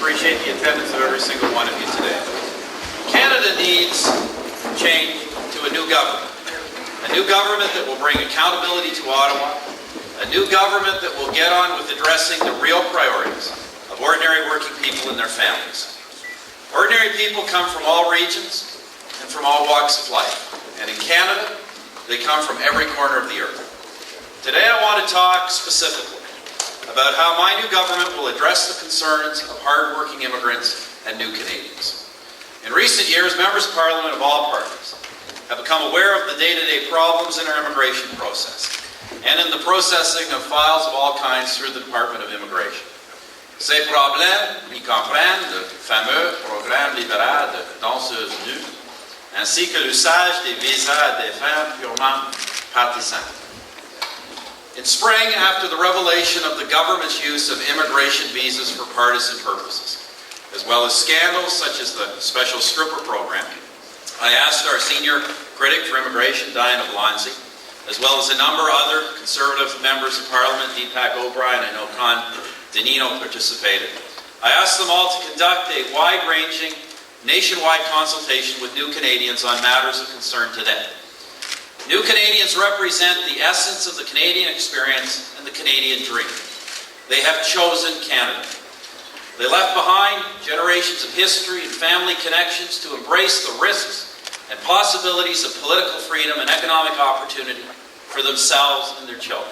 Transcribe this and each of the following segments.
appreciate the attendance of every single one of you today. Canada needs change to a new government. A new government that will bring accountability to Ottawa. A new government that will get on with addressing the real priorities of ordinary working people and their families. Ordinary people come from all regions and from all walks of life. And in Canada, they come from every corner of the earth. Today I want to talk specifically about how my new government will address the concerns of hard-working immigrants and new Canadians. In recent years, members of Parliament of all parties have become aware of the day-to-day problems in our immigration process and in the processing of files of all kinds through the Department of Immigration. Ces problèmes y comprennent le fameux programme libéral de danseuses nues, ainsi que l'usage des visas à des fins purement partisans. In spring, after the revelation of the government's use of immigration visas for partisan purposes, as well as scandals such as the special stripper program, I asked our senior critic for immigration, Diana Valencia, as well as a number of other Conservative members of Parliament, Deepak O'Brien, I know Con Danino participated. I asked them all to conduct a wide-ranging, nationwide consultation with new Canadians on matters of concern today. New Canadians represent the essence of the Canadian experience and the Canadian dream. They have chosen Canada. They left behind generations of history and family connections to embrace the risks and possibilities of political freedom and economic opportunity for themselves and their children.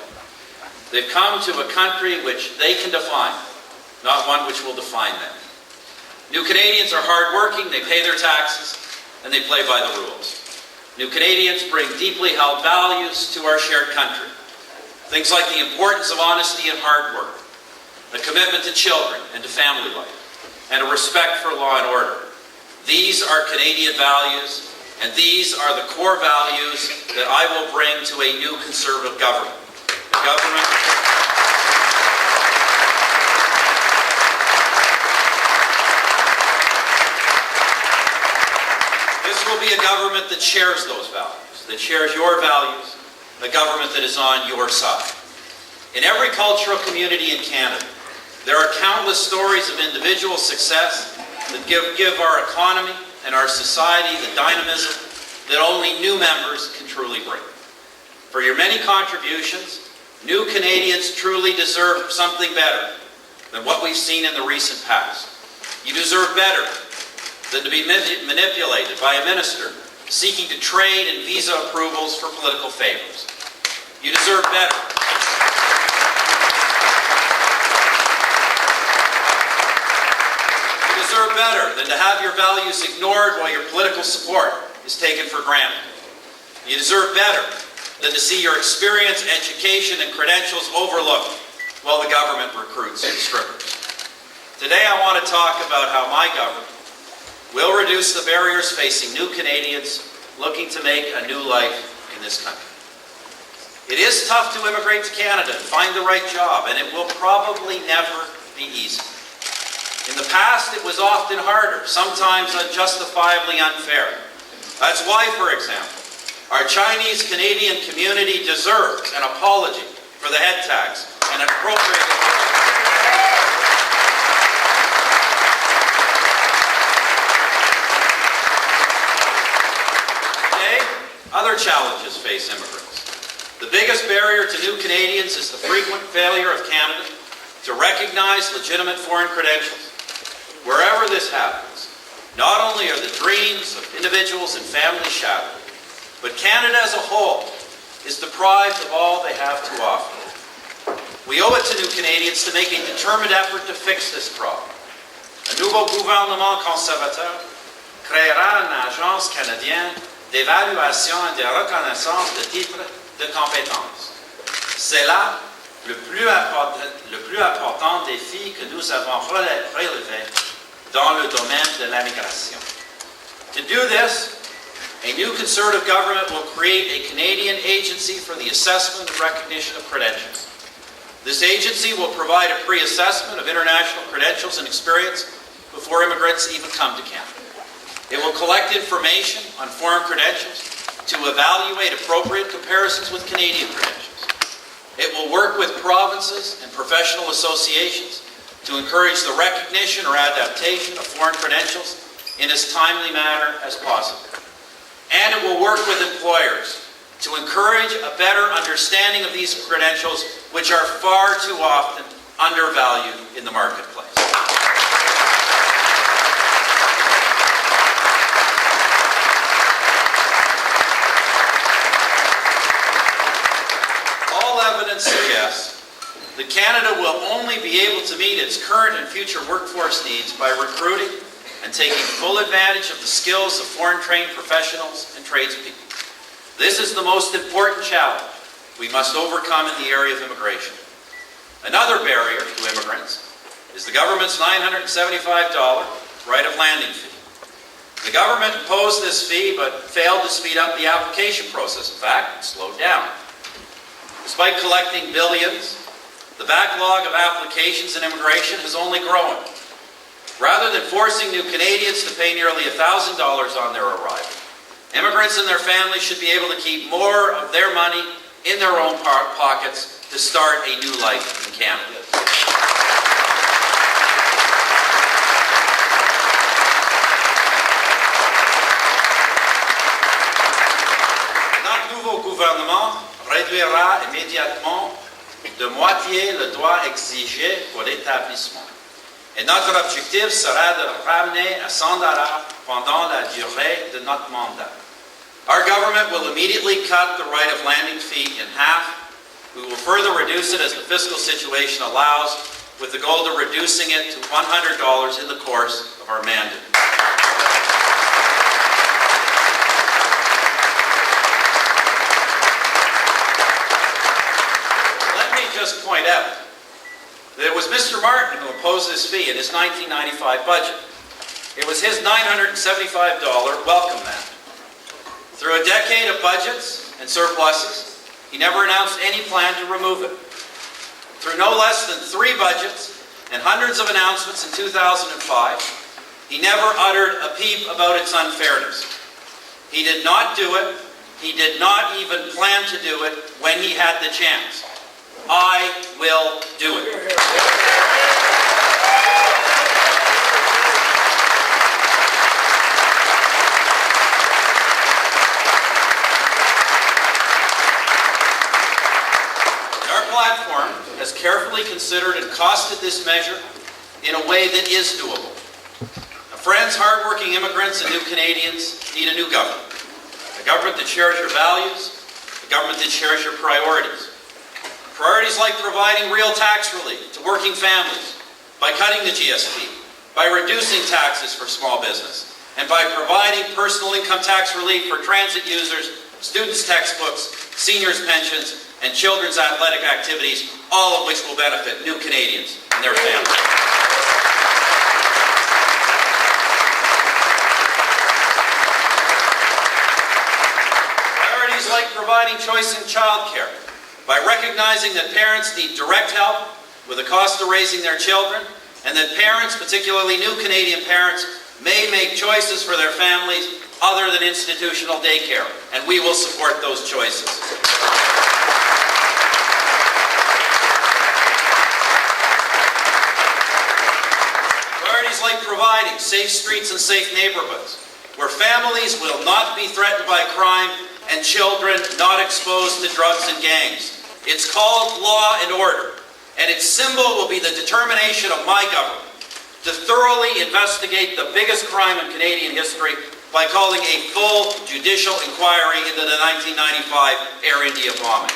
They've come to a country which they can define, not one which will define them. New Canadians are hardworking, they pay their taxes, and they play by the rules. New Canadians bring deeply held values to our shared country. Things like the importance of honesty and hard work, a commitment to children and to family life, and a respect for law and order. These are Canadian values, and these are the core values that I will bring to a new Conservative government. A government will be a government that shares those values, that shares your values, a government that is on your side. In every cultural community in Canada, there are countless stories of individual success that give our economy and our society the dynamism that only new members can truly bring. For your many contributions, new Canadians truly deserve something better than what we've seen in the recent past. You deserve better than to be manipulated by a minister seeking to trade and visa approvals for political favors. You deserve better. You deserve better than to have your values ignored while your political support is taken for granted. You deserve better than to see your experience, education, and credentials overlooked while the government recruits strippers. Today I want to talk about how my government will reduce the barriers facing new Canadians looking to make a new life in this country. It is tough to immigrate to Canada and find the right job, and it will probably never be easy. In the past, it was often harder, sometimes unjustifiably unfair. That's why, for example, our Chinese-Canadian community deserves an apology for the head tax and an appropriate Other challenges face immigrants. The biggest barrier to new Canadians is the frequent failure of Canada to recognize legitimate foreign credentials. Wherever this happens, not only are the dreams of individuals and families shattered, but Canada as a whole is deprived of all they have to offer. We owe it to new Canadians to make a determined effort to fix this problem. Un nouveau gouvernement conservateur créera une agence canadienne d'évaluation et de reconnaissance de titres de compétences. C'est là le plus important défi que nous avons relevé dans le domaine de l'immigration. To do this, a new Conservative government will create a Canadian agency for the assessment and recognition of credentials. This agency will provide a pre-assessment of international credentials and experience before immigrants even come to Canada. It will collect information on foreign credentials to evaluate appropriate comparisons with Canadian credentials. It will work with provinces and professional associations to encourage the recognition or adaptation of foreign credentials in as timely manner as possible. And it will work with employers to encourage a better understanding of these credentials, which are far too often undervalued in the marketplace. All evidence suggests that Canada will only be able to meet its current and future workforce needs by recruiting and taking full advantage of the skills of foreign-trained professionals and tradespeople. This is the most important challenge we must overcome in the area of immigration. Another barrier to immigrants is the government's $975 right of landing fee. The government imposed this fee but failed to speed up the application process. In fact, it slowed down. Despite collecting billions, the backlog of applications in immigration has only grown. Rather than forcing new Canadians to pay nearly $1,000 on their arrival, immigrants and their families should be able to keep more of their money in their own pockets to start a new life in Canada. Notre nouveau gouvernement réduira immédiatement de moitié le droit exigé pour l'établissement. Et notre objectif sera de ramener à $100 pendant la durée de notre mandat. Our government will immediately cut the right of landing fee in half. We will further reduce it as the fiscal situation allows, with the goal of reducing it to $100 in the course of our mandate. Let me just point out that it was Mr. Martin who imposed this fee in his 1995 budget. It was his $975 welcome mat. Through a decade of budgets and surpluses, he never announced any plan to remove it. Through no less than 3 budgets and hundreds of announcements in 2005, he never uttered a peep about its unfairness. He did not do it. He did not even plan to do it when he had the chance. I will do it. Our platform has carefully considered and costed this measure in a way that is doable. Now, friends, hardworking immigrants and new Canadians need a new government. A government that shares your values, a government that shares your priorities. Priorities like providing real tax relief to working families, by cutting the GST, by reducing taxes for small business, and by providing personal income tax relief for transit users, students' textbooks, seniors' pensions, and children's athletic activities, all of which will benefit new Canadians and their families. Priorities like providing choice in childcare, by recognizing that parents need direct help with the cost of raising their children, and that parents, particularly new Canadian parents, may make choices for their families other than institutional daycare, and we will support those choices. Priorities like providing safe streets and safe neighborhoods, where families will not be threatened by crime and children not exposed to drugs and gangs. It's called law and order, and its symbol will be the determination of my government to thoroughly investigate the biggest crime in Canadian history by calling a full judicial inquiry into the 1995 Air India bombing.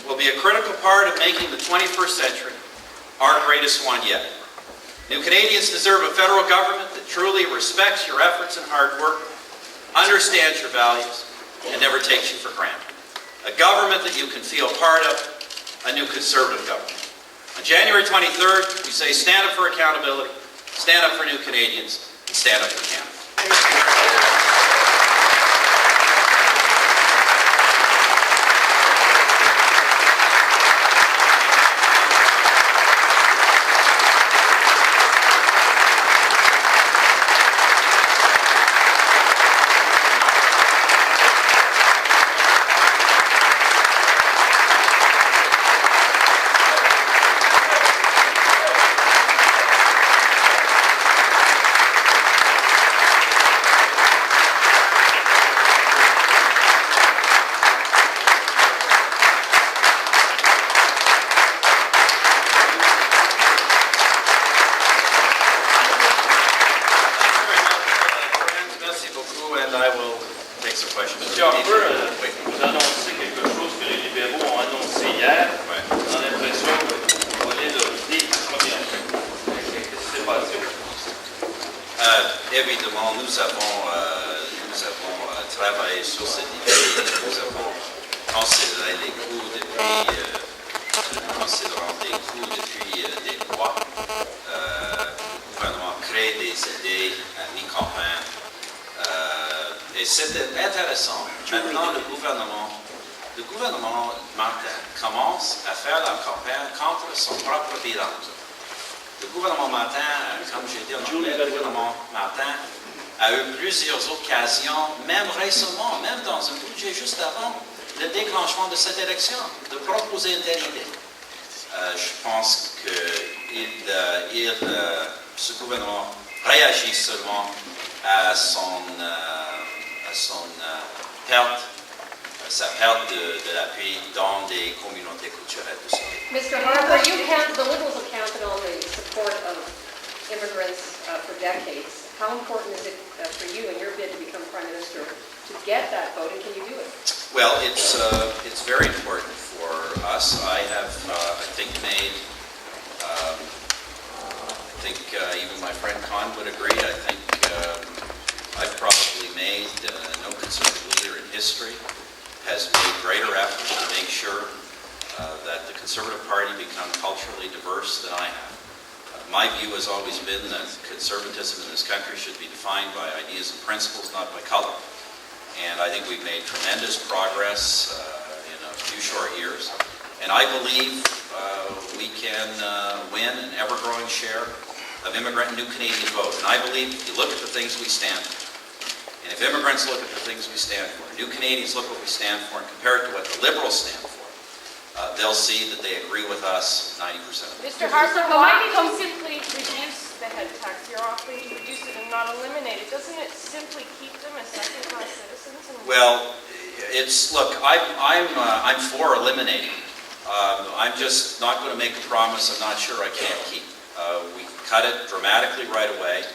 Will be a critical part of making the 21st century our greatest one yet. New Canadians deserve a federal government that truly respects your efforts and hard work, understands your values, and never takes you for granted. A government that you can feel part of, a new Conservative government. On January 23rd, we say stand up for accountability, stand up for new Canadians, and stand up for Canada. and I will take some questions. Monsieur Harper, vous annoncez quelque chose que les libéraux ont annoncé hier. Ouais. On a l'impression que vous voulez leur dire qu'est-ce qui s'est passé aujourd'hui? Évidemment, nous avons travaillé sur cette idée. Nous avons considéré les coûts depuis des mois. Le gouvernement crée des idées à mi-campagne. Et c'était intéressant. Maintenant, le gouvernement Martin commence à faire la campagne contre son propre bilan. Le gouvernement Martin, comme j'ai dit en anglais, le gouvernement Martin a eu plusieurs occasions, même récemment, même dans un budget juste avant le déclenchement de cette élection, de proposer une telle idée. Je pense que ce gouvernement réagit seulement à sa perte de l'appui dans des communautés culturelles de ce pays. Mr. Harper, the Liberals have counted on the support of immigrants for decades. How important is it for you in your bid to become Prime Minister to get that vote, and can you do it? Well, it's very important for us. I have, I think, made. I think even my friend Con would agree. I think I've probably made no conservative leader in history has made greater effort to make sure that the Conservative Party become culturally diverse than I have. My view has always been that conservatism in this country should be defined by ideas and principles, not by color. And I think we've made tremendous progress in a few short years. And I believe we can win an ever-growing share of immigrant and new Canadian vote. And I believe if you look at the things we stand for, and if immigrants look at the things we stand for, new Canadians look what we stand for and compare it to what the Liberals stand for, they'll see that they agree with us 90%. Mr. Harper, why did you simply reduce the head tax? You're offering to reduce it and not eliminate it. Doesn't it simply keep them as second-class citizens? Well, look, I'm for eliminating. I'm just not going to make a promise I'm not sure I can't keep. We cut it dramatically right away,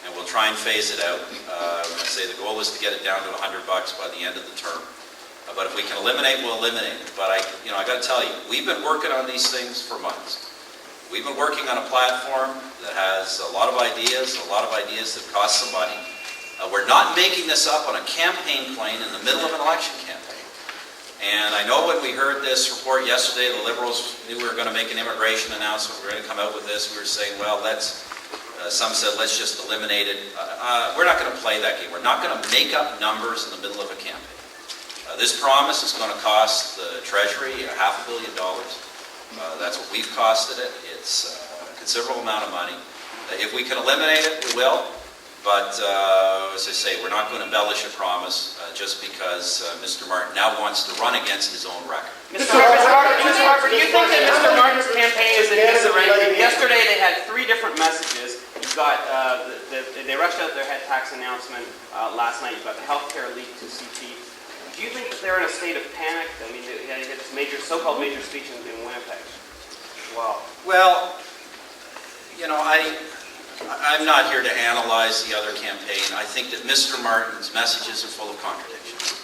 and we'll try and phase it out. I say the goal is to get it down to $100 by the end of the term. But if we can eliminate, we'll eliminate it. But I got to tell you, we've been working on these things for months. We've been working on a platform that has a lot of ideas that cost some money. We're not making this up on a campaign plane in the middle of an election campaign. And I know when we heard this report yesterday, the Liberals knew we were going to make an immigration announcement. We were going to come out with this. We were saying, well, some said, let's just eliminate it. We're not going to play that game. We're not going to make up numbers in the middle of a campaign. This promise is going to cost the Treasury $500 million. That's what we've costed it. It's a considerable amount of money. If we can eliminate it, we will. But as I say, we're not going to embellish a promise just because Mr. Martin now wants to run against his own record. Mr. Harper, do you think that Mr. Martin's campaign is in disarray? Yesterday they had 3 different messages. You've got, they rushed out their head tax announcement last night. You've got the healthcare leak to CP. Do you think that they're in a state of panic? I mean, they had this so-called major speech in Winnipeg. Wow. Well, I'm not here to analyze the other campaign. I think that Mr. Martin's messages are full of contradictions.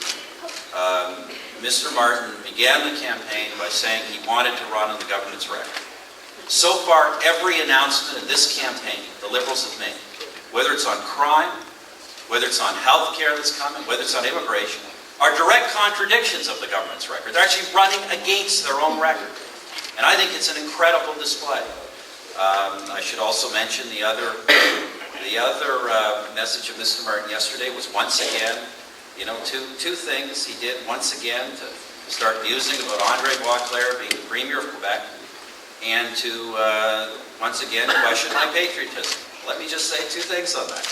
Mr. Martin began the campaign by saying he wanted to run on the government's record. So far, every announcement in this campaign the Liberals have made, whether it's on crime, whether it's on health care that's coming, whether it's on immigration, are direct contradictions of the government's record. They're actually running against their own record. And I think it's an incredible display. I should also mention the other message of Mr. Martin yesterday was once again, two things he did once again to start musing about André Boisclair being the Premier of Quebec and to once again question my patriotism. Let me just say 2 things on that.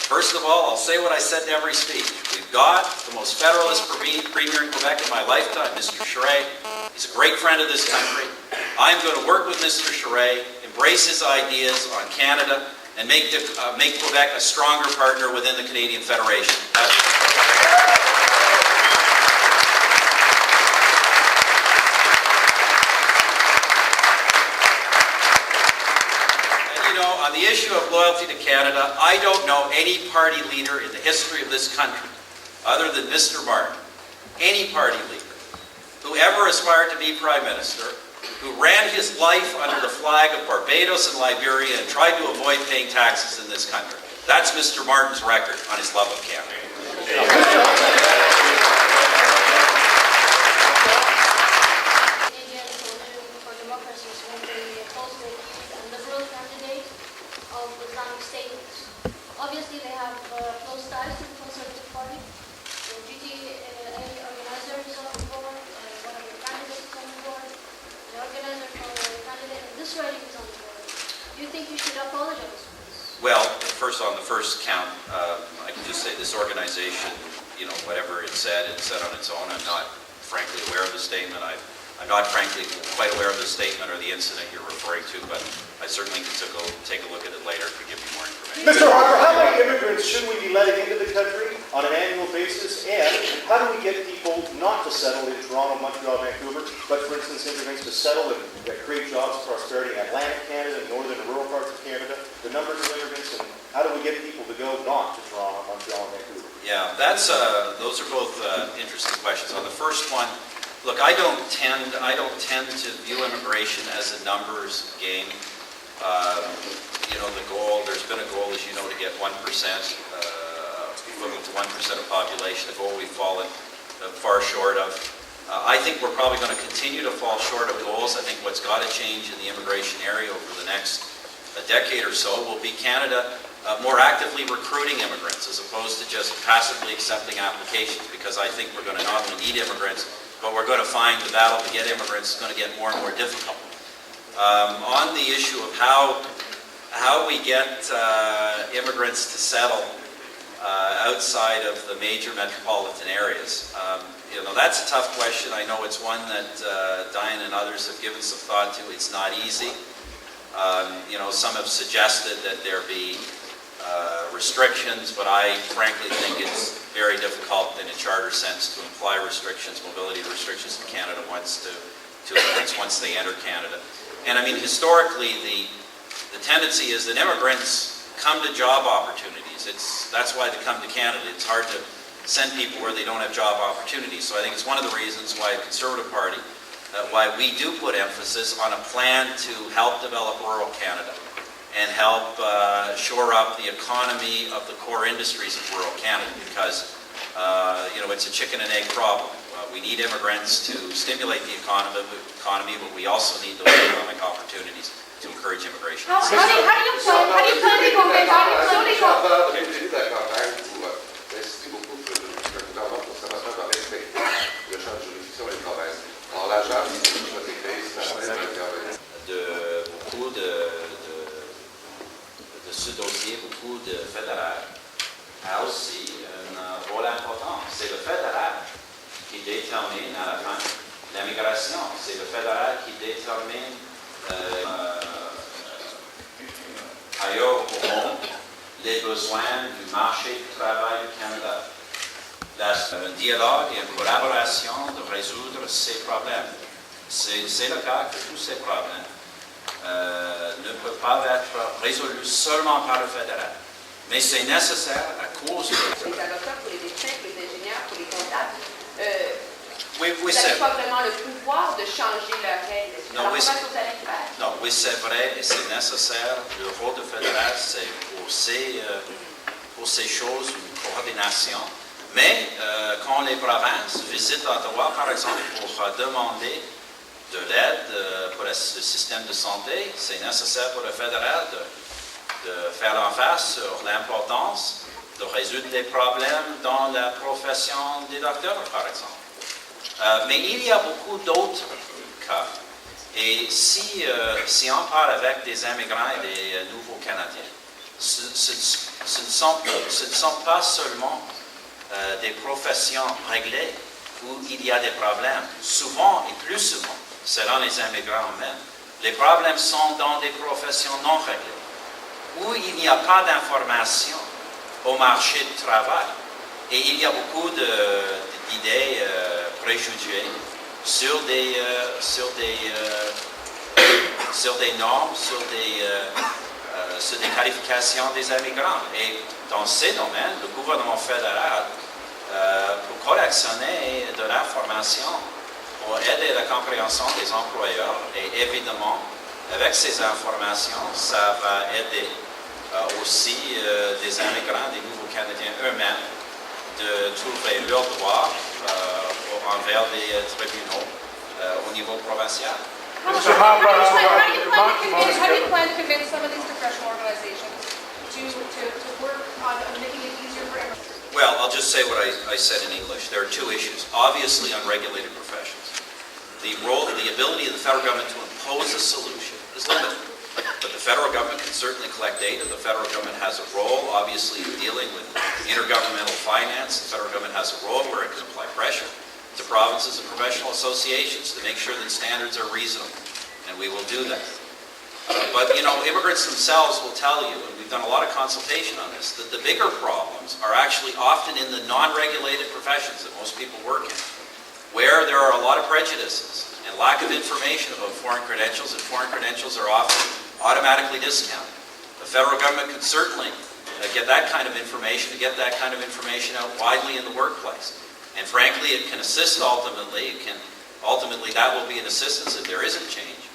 First of all, I'll say what I said in every speech. We've got the most federalist premier in Quebec in my lifetime, Mr. Charest. He's a great friend of this country. I'm going to work with Mr. Charest, embrace his ideas on Canada, and make Quebec a stronger partner within the Canadian Federation. I'm on the issue of loyalty to Canada, I don't know any party leader in the history of this country, other than Mr. Martin, any party leader, who ever aspired to be Prime Minister, who ran his life under the flag of Barbados and Liberia and tried to avoid paying taxes in this country. That's Mr. Martin's record on his love of Canada. Canadian Coalition for Democracy is when they oppose the Liberal candidate of Islamic State. Obviously, they have close ties to the Conservative Party. The GTA organizers on board, one of the candidates on board, the organizer for the candidate, and this writing is on board. Do you think you should apologize for this? Well, first on the first count, I can just say this organization, whatever it said on its own. I'm not frankly aware of the statement. I'm not frankly quite aware of the statement or the incident you're referring to, but I certainly can take a look at it later to give you more information. Mr. Harper, how many immigrants should we be letting into the country on an annual basis? And how do we get people not to settle in Toronto, Montreal, Vancouver, but for instance immigrants to settle and create jobs and prosperity in Atlantic Canada, northern and rural parts of Canada? The numbers of immigrants, and how do we get people to go not to Toronto, Montreal, and Vancouver? Yeah, those are both interesting questions. On the first one, look, I don't tend to view immigration as a numbers game. The goal, there's been a goal, as you know, to get 1%, equivalent to 1% of population, a goal we've fallen far short of. I think we're probably going to continue to fall short of goals. I think what's got to change in the immigration area over the next decade or so will be Canada more actively recruiting immigrants as opposed to just passively accepting applications, because I think we're going to not only need immigrants, but we're going to find the battle to get immigrants is going to get more and more difficult. On the issue of how we get immigrants to settle outside of the major metropolitan areas, that's a tough question. I know it's one that Diane and others have given some thought to. It's not easy. Some have suggested that there be restrictions, but I frankly think it's very difficult in a charter sense to apply restrictions, mobility restrictions in Canada to immigrants once they enter Canada. And I mean, historically, the tendency is that immigrants come to job opportunities. That's why they come to Canada. It's hard to send people where they don't have job opportunities. So I think it's one of the reasons why the Conservative Party, why we do put emphasis on a plan to help develop rural Canada and help shore up the economy of the core industries of rural Canada, because it's a chicken and egg problem. We need immigrants to stimulate the economy, but we also need those economic opportunities to encourage immigration. How do you plan to convey Merci beaucoup pour le gouvernement conservateur dans respect le champ de juridiction et des provinces. Alors l'agence de beaucoup de ce dossier, beaucoup de fédéral a aussi un rôle important. C'est le fédéral qui détermine à la fin l'immigration. C'est le fédéral qui détermine ailleurs au monde les besoins du marché du travail du Canada. Un dialogue et une collaboration de résoudre ces problèmes. C'est le cas que tous ces problèmes ne peuvent pas être résolus seulement par le fédéral. Mais c'est nécessaire à cause de... Les avocats, pour les médecins, pour les ingénieurs, pour les comptables, oui, vous n'avez pas vraiment le pouvoir de changer leurs règles. Non, oui, comment vous allez faire? Non, oui, c'est vrai et c'est nécessaire. Le rôle du fédéral, c'est pour ces choses une coordination. Mais quand les provinces visitent Ottawa, par exemple, pour demander de l'aide pour le système de santé, c'est nécessaire pour le fédéral de faire l'emphase sur l'importance de résoudre les problèmes dans la profession des docteurs, par exemple. Mais il y a beaucoup d'autres cas. Et si on parle avec des immigrants et des nouveaux Canadiens, ce ne sont pas seulement des professions réglées où il y a des problèmes. Souvent et plus souvent, selon les immigrants eux-mêmes, les problèmes sont dans des professions non réglées, où il n'y a pas d'information au marché du travail. Et il y a beaucoup d'idées préjugées sur des normes, sur sur des qualifications des immigrants. Et dans ces domaines, le gouvernement fédéral, pour collectionner de l'information, pour aider la compréhension des employeurs, et évidemment, avec ces informations, ça va aider aussi des immigrants, des nouveaux Canadiens eux-mêmes, de trouver leurs droits envers les tribunaux au niveau provincial. Mr. Harper, how do you plan to convince some of these professional organizations to work on making it easier for everyone? Well, I'll just say what I said in English. There are two issues. Obviously, unregulated professions. The ability of the federal government to impose a solution is limited. But the federal government can certainly collect data. The federal government has a role, obviously, in dealing with intergovernmental finance. The federal government has a role where it can apply pressure to provinces and professional associations to make sure that standards are reasonable, and we will do that. But, immigrants themselves will tell you, and we've done a lot of consultation on this, that the bigger problems are actually often in the non-regulated professions that most people work in, where there are a lot of prejudices and lack of information about foreign credentials, and foreign credentials are often automatically discounted. The federal government can certainly get that kind of information, out widely in the workplace. And frankly, it can assist ultimately, that will be an assistance if there isn't change,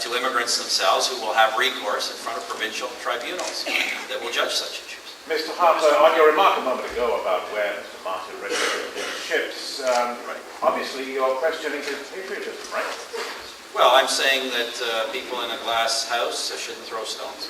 to immigrants themselves who will have recourse in front of provincial tribunals that will judge such issues. Mr. Harper, on your remark a moment ago about where Mr. Martin regulated his ships, obviously you're questioning his patriotism, right? Well, I'm saying that people in a glass house shouldn't throw stones.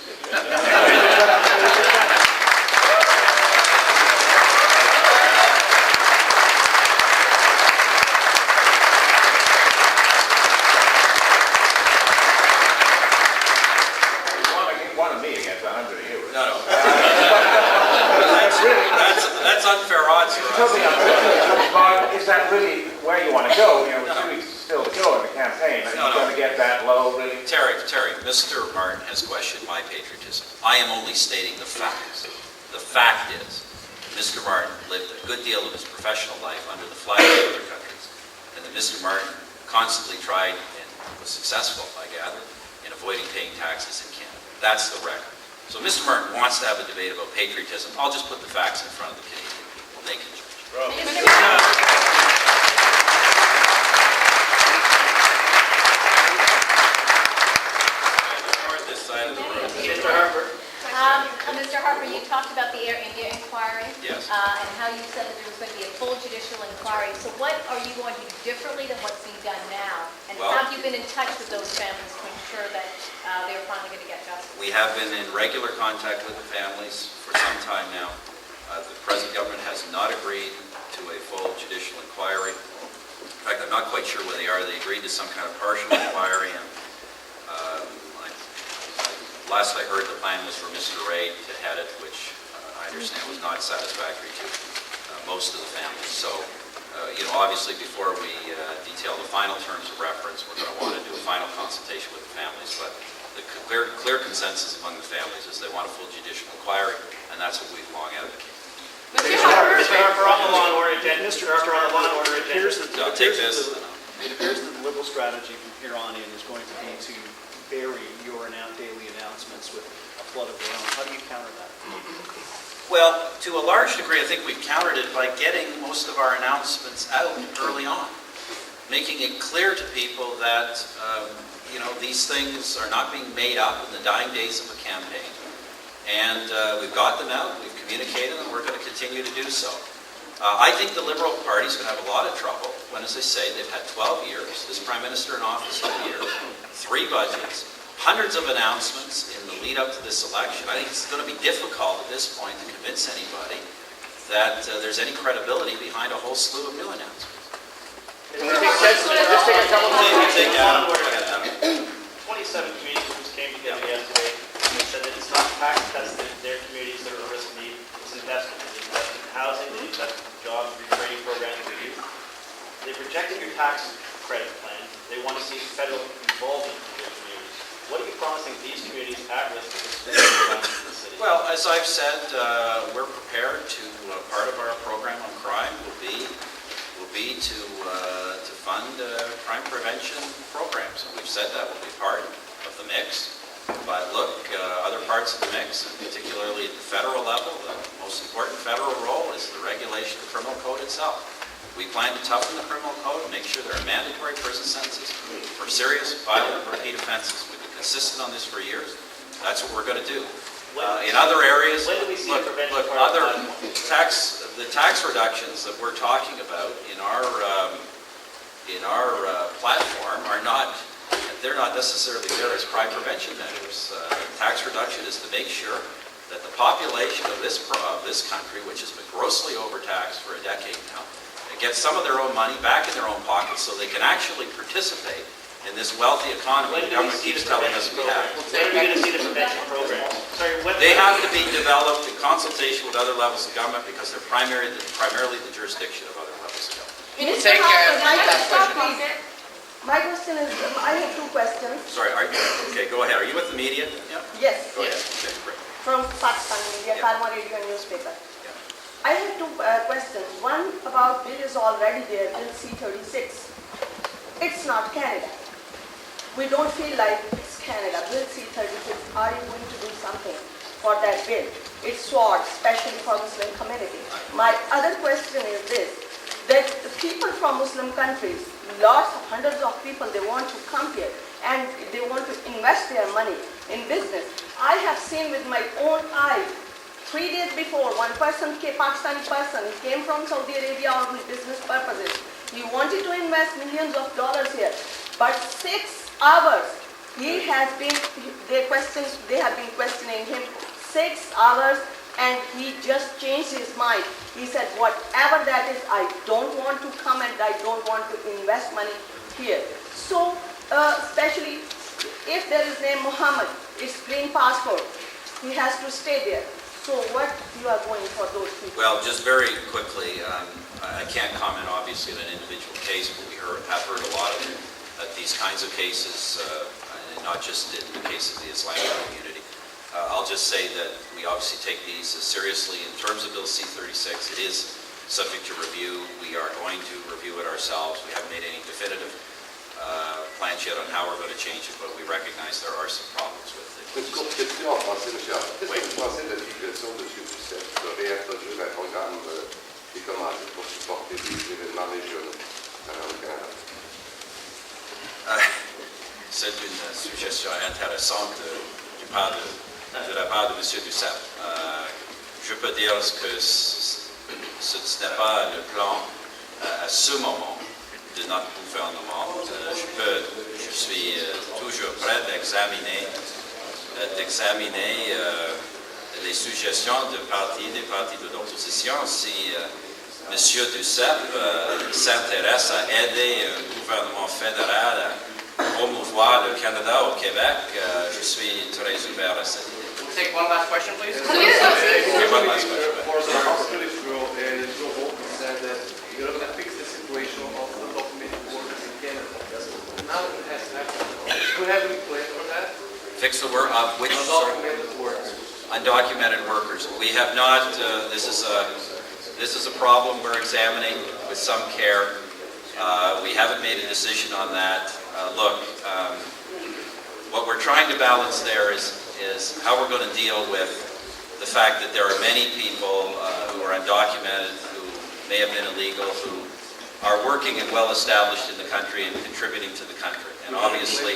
That's unfair odds for us. Totally unfair. But is that really where you want to go? 2 weeks still to go in the campaign. Are you going to get that low, really? Terry, Mr. Martin has questioned my patriotism. I am only stating the facts. The fact is, Mr. Martin lived a good deal of his professional life under the flag of other countries, and that Mr. Martin constantly tried, and was successful, I gather, in avoiding paying taxes in Canada. That's the record. So Mr. Martin wants to have a debate about patriotism. I'll just put the facts in front of the Canadian people. They can judge. This side of the room. Mr. Harper. Mr. Harper, you talked about the Air India inquiry. Yes. And how you said that there was going to be a full judicial inquiry. So what are you going to do differently than what's being done now? And have you been in touch with those families to ensure that they're finally going to get justice? We have been in regular contact with the families for some time now. The present government has not agreed to a full judicial inquiry. In fact, I'm not quite sure where they are. They agreed to some kind of partial inquiry, and last I heard, the plan was for Mr. Ray to head it, which I understand was not satisfactory to most of the families. So, obviously before we detail the final terms of reference, we're going to want to do a final consultation with the families, but the clear consensus among the families is they want a full judicial inquiry, and that's what we've long advocated. Mr. Harper, on the law and order agenda. Mr. Harper, on the law and order agenda. I'll take this. It appears that the Liberal strategy from here on in is going to be to bury your daily announcements with a flood of their own. How do you counter that? Well, to a large degree, I think we've countered it by getting most of our announcements out early on, making it clear to people that these things are not being made up in the dying days of a campaign. And we've got them out, we've communicated them, we're going to continue to do so. I think the Liberal Party is going to have a lot of trouble when, as I say, they've had 12 years, this Prime Minister in office 2 years, 3 budgets, hundreds of announcements in the lead up to this election. I think it's going to be difficult at this point to convince anybody that there's any credibility behind a whole slew of new announcements. Just take a couple of minutes. 27 community groups came together yesterday, and they said that it's not tax cuts that their communities that are at risk of need, it's investment. It's investment in housing, it's investment in jobs, retraining programs for youth. They've rejected your tax credit plan. They want to see federal involvement in their communities. What are you promising these communities at risk of this in the city? Well, as I've said, we're prepared to, part of our program on crime will be to fund crime prevention programs. And we've said that will be part of the mix. But look, other parts parts of the mix, and particularly at the federal level, the most important federal role is the regulation of the criminal code itself. We plan to toughen the criminal code, make sure there are mandatory prison sentences for serious, violent, repeat offenses. We've been consistent on this for years. That's what we're going to do. In other areas, When do we see the prevention look, part of other the the tax reductions that we're talking about in our platform are not, they're not necessarily there as crime prevention measures. Tax reduction is to make sure that the population of this country, which has been grossly overtaxed for a decade now, gets some of their own money back in their own pockets so they can actually participate in this wealthy economy When the do we government see keeps the telling us prevention we have. program? When are we going to see the prevention program? Sorry, They have to be developed in consultation with other levels of government because they're primarily the jurisdiction of other levels of government. Mr. Harper, my question is, I have two questions. Sorry, okay, go ahead. Are you with the media? Yeah. Yes, Go ahead. yes. Okay, great. From Pakistan Media, Yeah. Karma Radio and newspaper. I have two questions. One about bill is already there, Bill C-36. It's not Canada. We don't feel like it's Canada. Bill C-36, are you going to do something for that bill? It's SWORD, especially for Muslim community. My other question is this, that the people from Muslim countries, lots of hundreds of people, they want to come here and they want to invest their money in business. I have seen with my own eyes, 3 days before, one person, Pakistani person, he came from Saudi Arabia on business purposes. He wanted to invest millions of dollars here, but 6 hours he has been, they have been questioning him 6 hours, and he just changed his mind. He said, whatever that is, I don't want to come and I don't want to invest money here. So, especially if there is name Muhammad, it's green passport, he has to stay there. So what you are going for those people? Well, just very quickly, I can't comment obviously on an individual case, but we have heard a lot of these kinds of cases, and not just in the case of the Islamic community. I'll just say that we obviously take these seriously. In terms of Bill C-36, it is subject to review. We are going to review it ourselves. We haven't made any definitive plans yet on how we're going to change it, but we recognize there are some problems with it. Une courte question en français, monsieur Harper. Qu'est-ce que vous pensez de la figuration de M. Duceppe de réintroduire un programme des commandites pour supporter des événements régionaux au Canada? C'est une suggestion intéressante de la part de M. Duceppe. Je peux dire que ce n'est pas le plan à ce moment de notre gouvernement. Je suis toujours prêt d'examiner les suggestions des partis de l'opposition. Si M. Duceppe s'intéresse à aider un gouvernement fédéral à promouvoir le Canada au Québec, je suis très ouvert à cette idée. Take one last question, please. Okay, one last question. For the Harper rule, Joe Bolton said that you're going to fix the situation of undocumented workers in Canada. Now it has happened. Do you have any plan for that? Fix the word of which? Undocumented workers. Undocumented workers. We have not, this is a problem we're examining with some care. We haven't made a decision on that. What we're trying to balance there is how we're going to deal with the fact that there are many people who are undocumented, who may have been illegal, who are working and well established in the country and contributing to the country. And obviously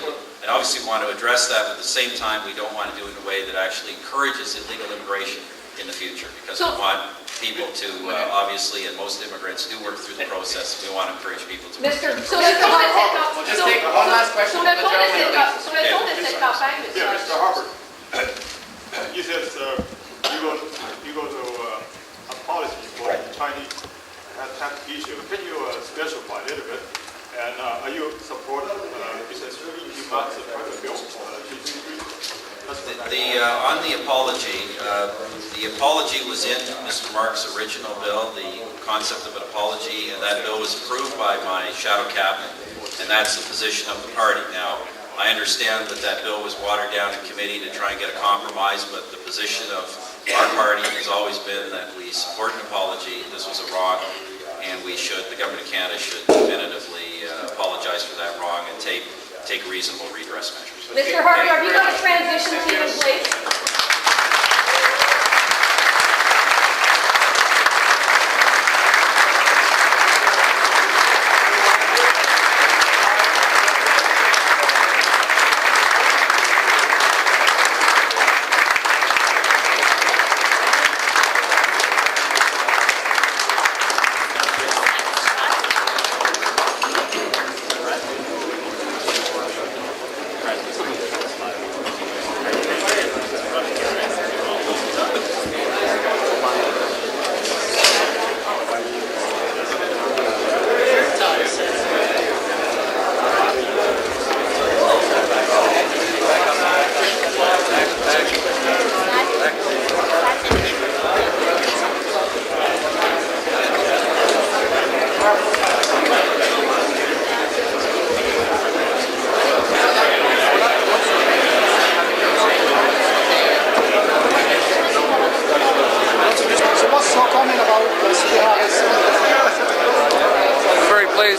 want to address that, but at the same time, we don't want to do it in a way that actually encourages illegal immigration in the future, because we want people to, obviously, and most immigrants do work through the process, and we want to encourage people to work through the process. We'll just take one last question from the gentleman. Yeah, Mr. Harper, you said you go to a policy for Chinese tax issue. Can you specify a little bit? And are you supporting Mrs. Mark's bill? On the apology was in Mr. Mark's original bill, the concept of an apology, and that bill was approved by my shadow cabinet, and that's the position of the party. Now, I understand that bill was watered down in committee to try and get a compromise, but the position of our party has always been that we support an apology. This was a wrong, and the government of Canada should definitively apologize for that wrong and take reasonable redress measures. Mr. Harper, have you got a transition team in place?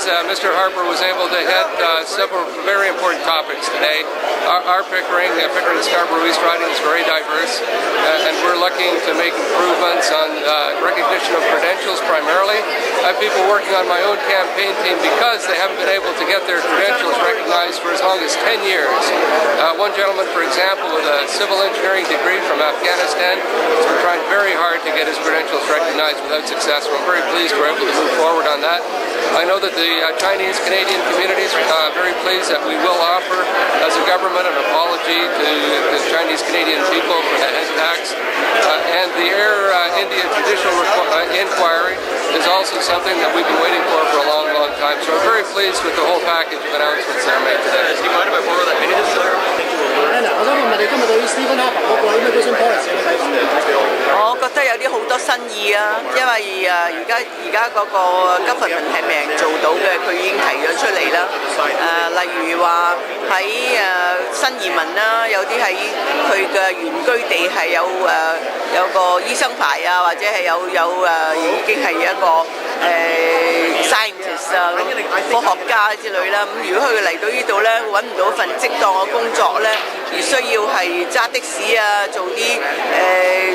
Mr. Harper was able to hit several very important topics today. Our Pickering Scarborough East riding is very diverse, and we're looking to make improvements on recognition of credentials primarily. I have people working on my own campaign team because they haven't been able to get their credentials recognized for as long as 10 years. One gentleman, for example, with a civil engineering degree from Afghanistan, has been trying very hard to get his credentials recognized without success. We're very pleased we're able to move forward on that. I know that the Chinese-Canadian communities are very pleased that we will offer, as a government, an apology to the Chinese-Canadian people for the head tax. And the Air India Judicial Inquiry is also something that we've been waiting for a long, long time. So we're very pleased with the whole package of announcements that are made today. 我想問你今日對於 Stephen Harper 嗰個 immigration policy 嘅睇法？我覺得有啲好多新意啊，因為而家嗰個 government 係未人做到嘅，佢已經提咗出嚟啦。例如話喺新移民啦，有啲喺佢嘅原居地係有個醫生牌啊，或者係已經係一個scientist 啊，科學家之類啦。咁如果佢嚟到呢度咧，揾唔到份適當嘅工作咧，而需要係揸的士啊，做啲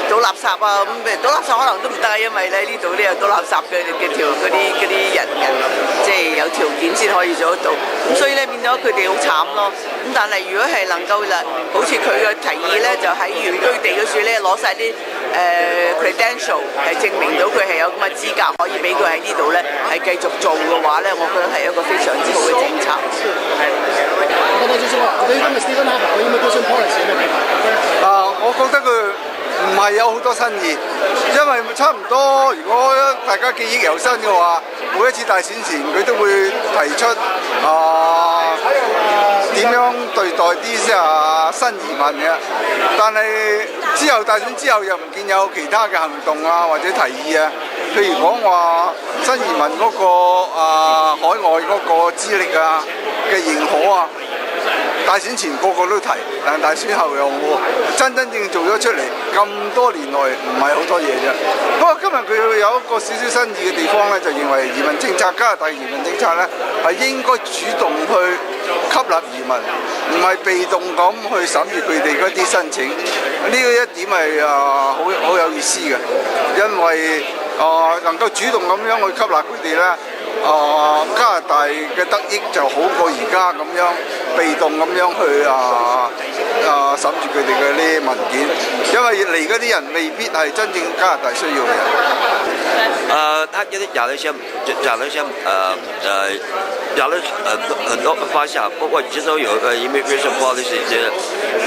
倒垃圾啊，咁倒垃圾可能都唔得，因為咧呢度都有倒垃圾嘅嗰啲人嘅，即係有條件先可以做得到。咁所以咧變咗佢哋好慘咯。咁但係如果係能夠啦，好似佢嘅提議咧，就喺原居地嗰處咧攞晒啲credential 係證明到佢係有咁嘅資格，可以俾佢喺呢度咧係繼續做嘅話咧，我覺得係一個非常之好嘅政策。我覺得就是話，對於今日 Stephen Harper 嘅 immigration policy 有咩睇法？我覺得佢唔係有好多新意，因為差唔多，如果大家記憶猶新嘅話，每一次大選前佢都會提出點樣對待啲新移民嘅，但係之後大選之後又唔見有其他嘅行動啊或者提議啊，譬如講話新移民嗰個海外嗰個資歷啊嘅認可啊。大選前個個都提，但係大選後又冇真正做咗出嚟。咁多年來唔係好多嘢啫。不過今日佢有一個少少新意嘅地方咧，就認為移民政策加拿大移民政策咧係應該主動去吸納移民，唔係被動咁去審閱佢哋嗰啲申請。呢個一點係好有意思嘅，因為能夠主動咁樣去吸納佢哋咧。加拿大嘅得益就好過而家咁樣被動咁樣去審住佢哋嘅呢啲文件，因為嚟嗰啲人未必係真正加拿大需要嘅人。他讲了一些很多方向，包括其中有一个 immigration policy，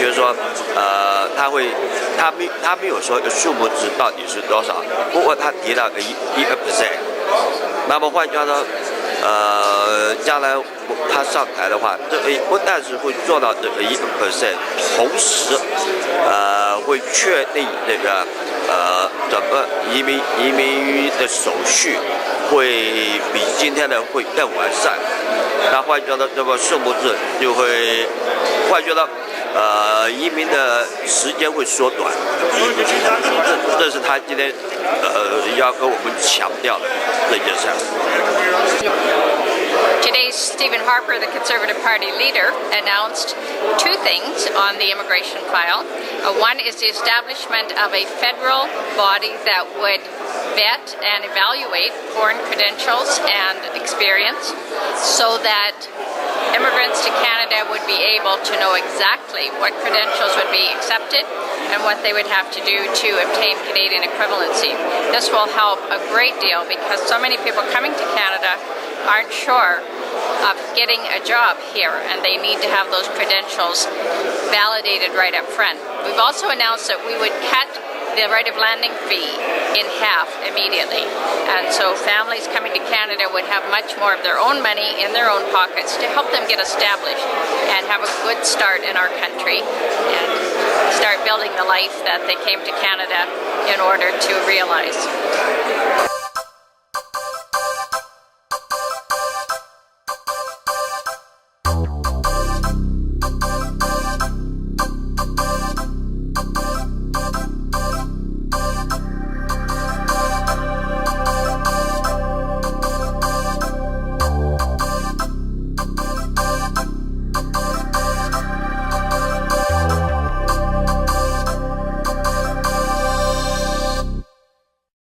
就是说他没有说数目字到底是多少，不过他提到1%。那么换句话说，将来他上台的话，这不但是会做到这个1%，同时会确定这个整个移民的手续会比今天的会更完善。那换句话说，这个数目字就会，换句话说。移民的时间会缩短，这是他今天要跟我们强调的这件事。Today, Stephen Harper, the Conservative Party leader, announced two things on the immigration file. One is the establishment of a federal body that would vet and evaluate foreign credentials and experience so that immigrants to Canada would be able to know exactly what credentials would be accepted and what they would have to do to obtain Canadian equivalency. This will help a great deal because so many people coming to Canada aren't sure of getting a job here and they need to have those credentials validated right up front. We've also announced that we would cut the right of landing fee in half immediately. And so families coming to Canada would have much more of their own money in their own pockets to help them get established and have a good start in our country and start building the life that they came to Canada in order to realize.